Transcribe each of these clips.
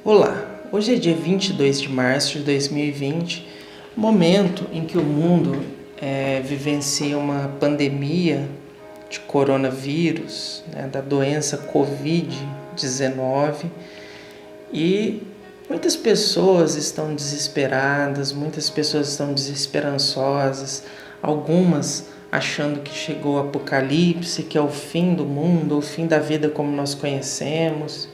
Olá, hoje é dia 22 de março de 2020, momento em que o mundo vivencia uma pandemia de coronavírus, da doença Covid-19, e muitas pessoas estão desesperadas, muitas pessoas estão desesperançosas, algumas achando que chegou o apocalipse, que é o fim do mundo, o fim da vida como nós conhecemos.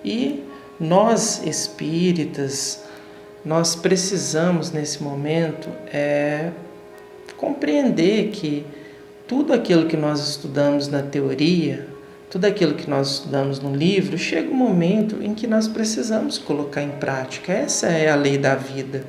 E nós espíritas, nós precisamos nesse momento compreender que tudo aquilo que nós estudamos na teoria, tudo aquilo que nós estudamos no livro, chega um momento em que nós precisamos colocar em prática. Essa é a lei da vida.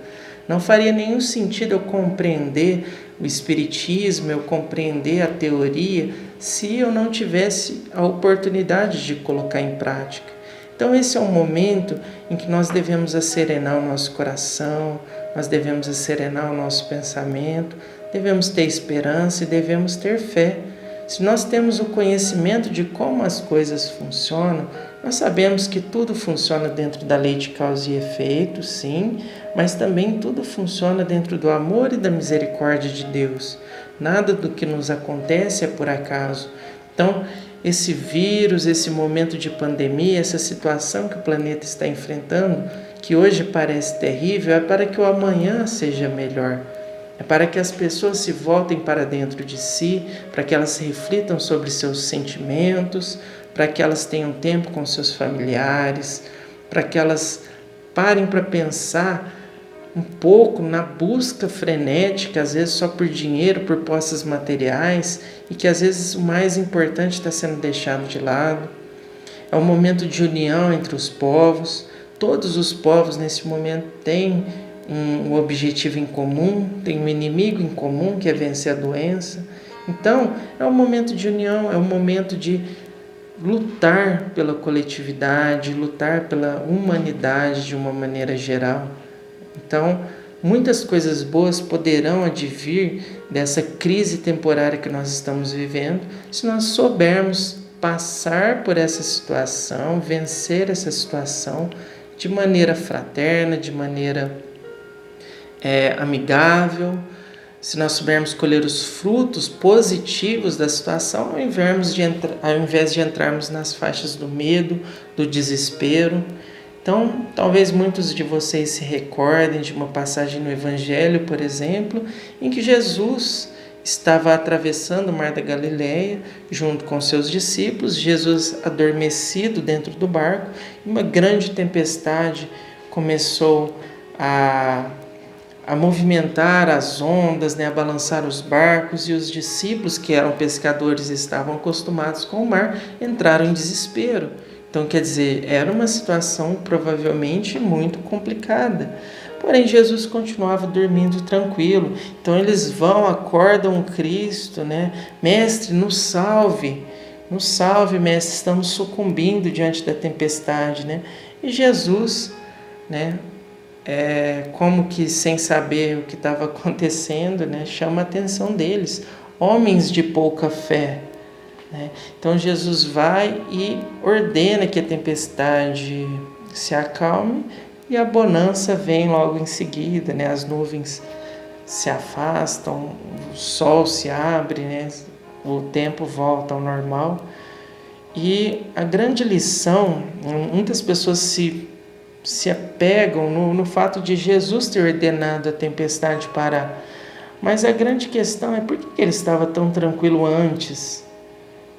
Não faria nenhum sentido eu compreender o espiritismo, eu compreender a teoria, se eu não tivesse a oportunidade de colocar em prática. Então esse é um momento em que nós devemos asserenar o nosso coração, nós devemos asserenar o nosso pensamento, devemos ter esperança e devemos ter fé. Se nós temos o conhecimento de como as coisas funcionam, nós sabemos que tudo funciona dentro da lei de causa e efeito, sim, mas também tudo funciona dentro do amor e da misericórdia de Deus. Nada do que nos acontece é por acaso. Então, esse vírus, esse momento de pandemia, essa situação que o planeta está enfrentando, que hoje parece terrível, é para que o amanhã seja melhor. É para que as pessoas se voltem para dentro de si, para que elas reflitam sobre seus sentimentos, para que elas tenham tempo com seus familiares, para que elas parem para pensar um pouco na busca frenética, às vezes só por dinheiro, por posses materiais, e que às vezes o mais importante está sendo deixado de lado. É um momento de união entre os povos. Todos os povos nesse momento têm um objetivo em comum, têm um inimigo em comum, que é vencer a doença. Então, é um momento de união, é um momento de lutar pela coletividade, lutar pela humanidade de uma maneira geral. Então, muitas coisas boas poderão advir dessa crise temporária que nós estamos vivendo, se nós soubermos passar por essa situação, vencer essa situação de maneira fraterna, de maneira amigável, se nós soubermos colher os frutos positivos da situação, ao invés de entrarmos nas faixas do medo, do desespero. Então, talvez muitos de vocês se recordem de uma passagem no Evangelho, por exemplo, em que Jesus estava atravessando o Mar da Galileia junto com seus discípulos, Jesus adormecido dentro do barco, e uma grande tempestade começou a movimentar as ondas, a balançar os barcos, e os discípulos, que eram pescadores e estavam acostumados com o mar, entraram em desespero. Então, quer dizer, era uma situação provavelmente muito complicada. Porém, Jesus continuava dormindo tranquilo. Então, eles acordam Cristo, Mestre, nos salve, mestre, estamos sucumbindo diante da tempestade, E Jesus, como que sem saber o que estava acontecendo, chama a atenção deles, homens de pouca fé. Então Jesus vai e ordena que a tempestade se acalme e a bonança vem logo em seguida, As nuvens se afastam, o sol se abre, O tempo volta ao normal. E a grande lição, muitas pessoas se apegam no fato de Jesus ter ordenado a tempestade parar, mas a grande questão é por que ele estava tão tranquilo antes,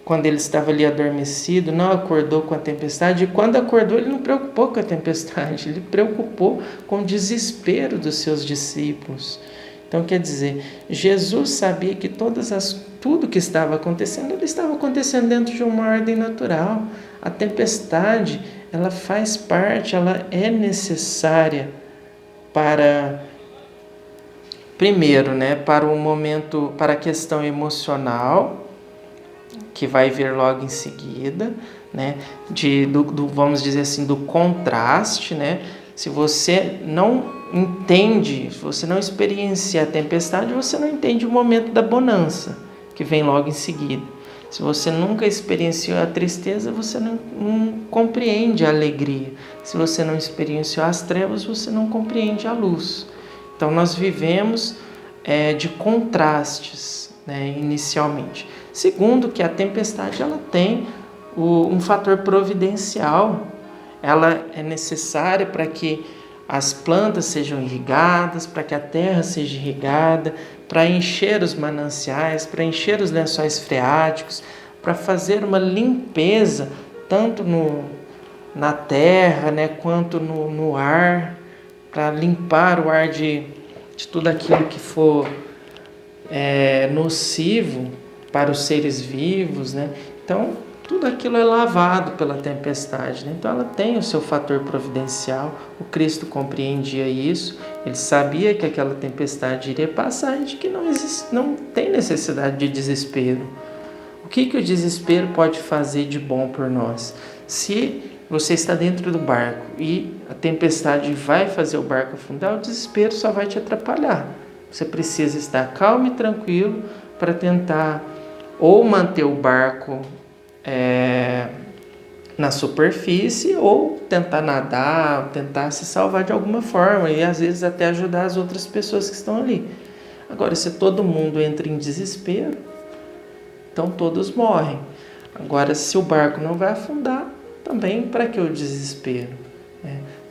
quando ele estava ali adormecido, não acordou com a tempestade, e quando acordou ele não preocupou com a tempestade, ele preocupou com o desespero dos seus discípulos. Então, quer dizer, Jesus sabia que tudo que estava acontecendo, ele estava acontecendo dentro de uma ordem natural. A tempestade, ela faz parte, ela é necessária primeiro, para o momento, para a questão emocional, que vai vir logo em seguida, vamos dizer assim, do contraste, Se você não entende, se você não experiencia a tempestade, você não entende o momento da bonança, que vem logo em seguida. Se você nunca experienciou a tristeza, você não compreende a alegria. Se você não experienciou as trevas, você não compreende a luz. Então nós vivemos de contrastes, né, inicialmente. Segundo, que a tempestade ela tem um fator providencial. Ela é necessária para que as plantas sejam irrigadas, para que a terra seja irrigada, para encher os mananciais, para encher os lençóis freáticos, para fazer uma limpeza tanto na terra, né, quanto no ar, para limpar o ar de tudo aquilo que for nocivo para os seres vivos, né? Então, tudo aquilo é lavado pela tempestade, né? Então ela tem o seu fator providencial. O Cristo compreendia isso, ele sabia que aquela tempestade iria passar e de que não tem necessidade de desespero. O que o desespero pode fazer de bom por nós? Se você está dentro do barco e a tempestade vai fazer o barco afundar, o desespero só vai te atrapalhar. Você precisa estar calmo e tranquilo para tentar ou manter o barco na superfície ou tentar nadar, tentar se salvar de alguma forma e às vezes até ajudar as outras pessoas que estão ali. Agora, se todo mundo entra em desespero, então todos morrem. Agora, se o barco não vai afundar, também para que o desespero?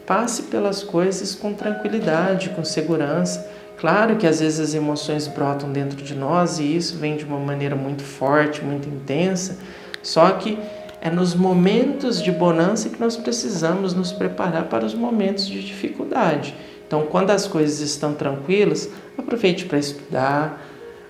Passe pelas coisas com tranquilidade, com segurança. Claro que às vezes as emoções brotam dentro de nós e isso vem de uma maneira muito forte, muito intensa, só que é nos momentos de bonança que nós precisamos nos preparar para os momentos de dificuldade. Então, quando as coisas estão tranquilas, aproveite para estudar,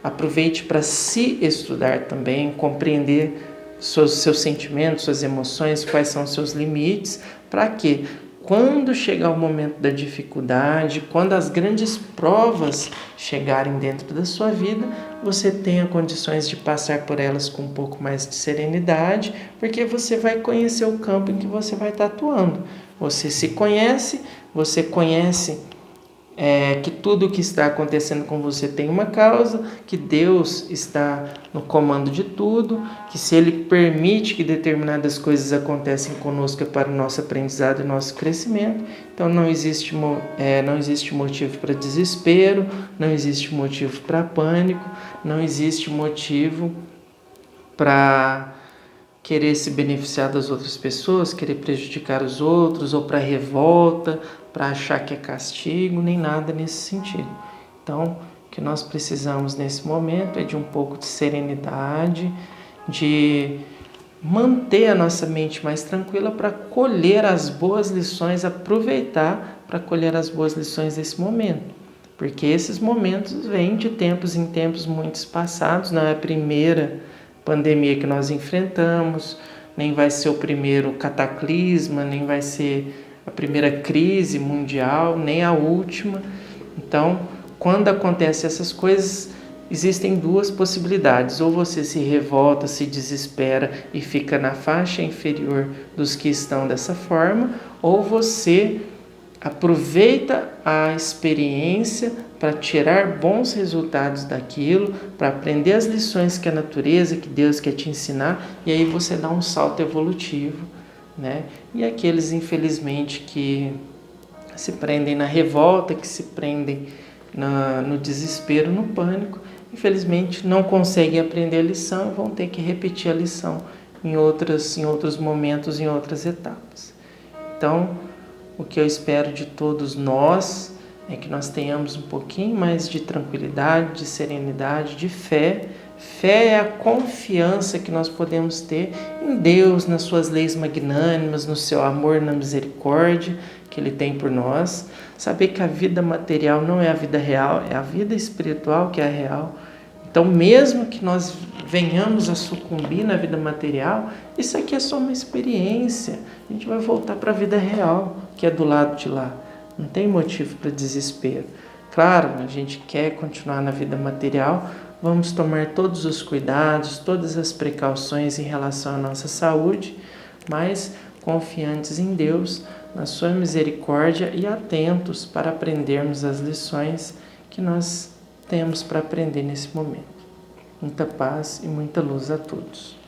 aproveite para se estudar também, compreender seus sentimentos, suas emoções, quais são os seus limites, para que quando chegar o momento da dificuldade, quando as grandes provas chegarem dentro da sua vida, você tenha condições de passar por elas com um pouco mais de serenidade, porque você vai conhecer o campo em que você vai estar atuando. Você se conhece, você conhece que tudo o que está acontecendo com você tem uma causa, que Deus está no comando de tudo, que se Ele permite que determinadas coisas aconteçam conosco é para o nosso aprendizado e nosso crescimento. Então não existe motivo para desespero, não existe motivo para pânico, não existe motivo para querer se beneficiar das outras pessoas, querer prejudicar os outros, ou para revolta, para achar que é castigo, nem nada nesse sentido. Então, o que nós precisamos nesse momento é de um pouco de serenidade, de manter a nossa mente mais tranquila para colher as boas lições, aproveitar para colher as boas lições desse momento. Porque esses momentos vêm de tempos em tempos muitos passados, não é a primeira pandemia que nós enfrentamos, nem vai ser o primeiro cataclisma, nem vai ser a primeira crise mundial, nem a última. Então, quando acontecem essas coisas, existem duas possibilidades: ou você se revolta, se desespera e fica na faixa inferior dos que estão dessa forma, ou você aproveita a experiência para tirar bons resultados daquilo, para aprender as lições que a natureza, que Deus quer te ensinar, e aí você dá um salto evolutivo, né? E aqueles, infelizmente, que se prendem na revolta, que se prendem no desespero, no pânico, infelizmente não conseguem aprender a lição e vão ter que repetir a lição em outros momentos, em outras etapas. Então, o que eu espero de todos nós é que nós tenhamos um pouquinho mais de tranquilidade, de serenidade, de fé. Fé é a confiança que nós podemos ter em Deus, nas suas leis magnânimas, no seu amor, na misericórdia que Ele tem por nós. Saber que a vida material não é a vida real, é a vida espiritual que é a real. Então, mesmo que nós venhamos a sucumbir na vida material, isso aqui é só uma experiência. A gente vai voltar para a vida real, que é do lado de lá. Não tem motivo para desespero. Claro, a gente quer continuar na vida material, vamos tomar todos os cuidados, todas as precauções em relação à nossa saúde, mas confiantes em Deus, na sua misericórdia e atentos para aprendermos as lições que nós temos para aprender nesse momento. Muita paz e muita luz a todos.